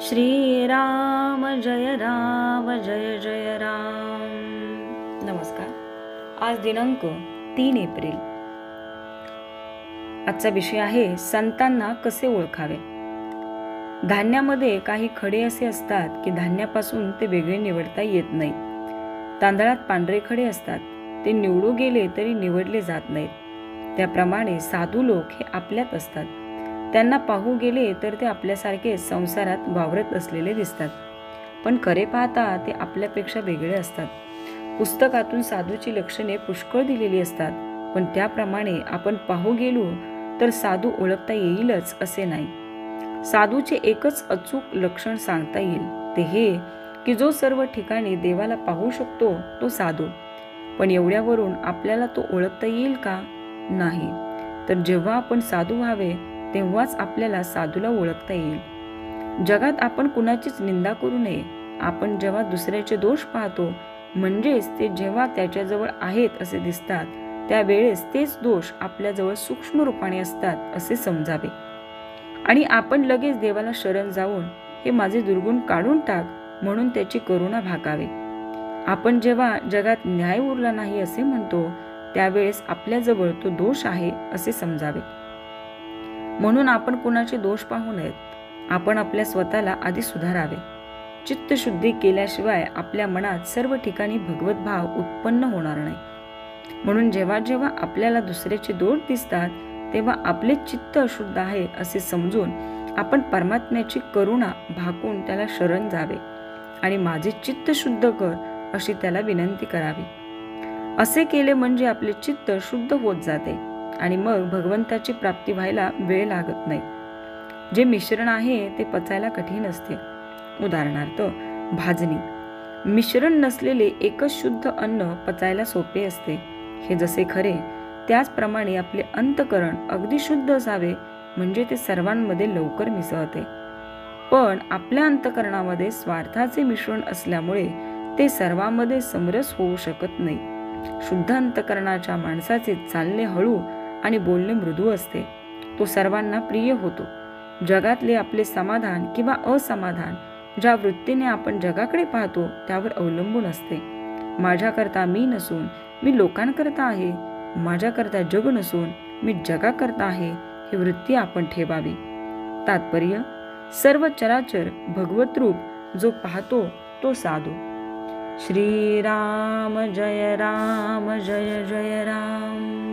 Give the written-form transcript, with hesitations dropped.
श्रीराम जय राम जय जय राम। नमस्कार। आज दिनांक 3 एप्रिल। आजचा विषय आहे संतांना कसे ओळखावे। धान्यामध्ये काही खडे असे असतात की धान्यापासून ते वेगळे निवडता येत नाहीत। तांदळात पांढरे खडे असतात, ते निवडू गेले तरी निवडले जात नाहीत। त्याप्रमाणे साधू लोक हे आपल्यात असतात। त्यांना पाहू गेले तर ते आपल्यासारखे संसारात वावरत असलेले दिसतात, पण खरे पाहता ते आपल्यापेक्षा वेगळे असतात। पुस्तकातून साधूची लक्षणे पुष्कळ दिलेली असतात, पण त्याप्रमाणे आपण पाहू गेलो तर साधू ओळखता येईलच असे नाही। साधूचे एकच अचूक लक्षण सांगता येईल, ते हे की जो सर्व ठिकाणी देवाला पाहू शकतो तो साधू। पण एवढ्यावरून आपल्याला तो ओळखता येईल का? नाही। तर जेव्हा आपण साधू व्हावे तेव्हाच आपल्याला साधूला ओळखता येईल। जगात आपण कुणाचीच निंदा करू नये। आपण जेव्हा दुसऱ्याचे दोष पाहतो, म्हणजेच ते जेव्हा त्याच्याजवळ आहेत असे दिसतात, त्यावेळेस तेच दोष आपल्याजवळ सूक्ष्म रूपाने असतात असे समजावे, आणि आपण लगेच देवाला शरण जाऊन हे माझे दुर्गुण काढून टाक म्हणून त्याची करुणा भागावे। आपण जेव्हा जगात न्याय उरला नाही असे म्हणतो, त्यावेळेस आपल्याजवळ तो दोष आहे असे समजावे। म्हणून आपण कुणाचे दोष पाहू नयेत। आपण आपल्या स्वतःला आधी सुधारावे। चित्तशुद्धी केल्याशिवाय आपल्या मनात सर्व ठिकाणी भगवत भाव उत्पन्न होणार नाही। म्हणून जेव्हा जेव्हा आपल्याला दुसऱ्याचे दोष दिसतात, तेव्हा आपले चित्त अशुद्ध आहे असे समजून आपण परमात्म्याची करुणा भाकून त्याला शरण जावे आणि माझे चित्त शुद्ध कर अशी त्याला विनंती करावी। असे केले म्हणजे आपले चित्त शुद्ध होत जाते आणि मग भगवंताची प्राप्ती व्हायला वेळ लागत नाही। जे मिश्रण आहे ते पचायला कठीण असते। उदाहरणार्थ भाजणी। मिश्रण नसलेले एकच शुद्ध अन्न पचायला सोपे असते। हे जसे खरे, त्याचप्रमाणे आपले अंतःकरण अगदी शुद्ध असावे, म्हणजे ते सर्वांमध्ये लवकर मिसळते। पण आपल्या अंतःकरणामध्ये स्वार्थाचे मिश्रण असल्यामुळे ते सर्वांमध्ये समरस होऊ शकत नाही। शुद्ध अंतःकरणाच्या माणसाचे चालणे हळू आणि बोलणे मृदू असते, तो सर्वांना प्रिय होतो। जगातले आपले समाधान किंवा असमाधान ज्या वृत्तीने आपण जगाकडे पाहतो त्यावर अवलंबून असते। माझ्याकरता मी नसून मी लोकांकरता आहे, माझ्याकरता जग नसून मी जगाकरता आहे, ही वृत्ती आपण ठेवावी। तात्पर्य: सर्व चराचर भगवत रूप जो पाहतो तो साधू। श्रीराम जय राम जय जय राम।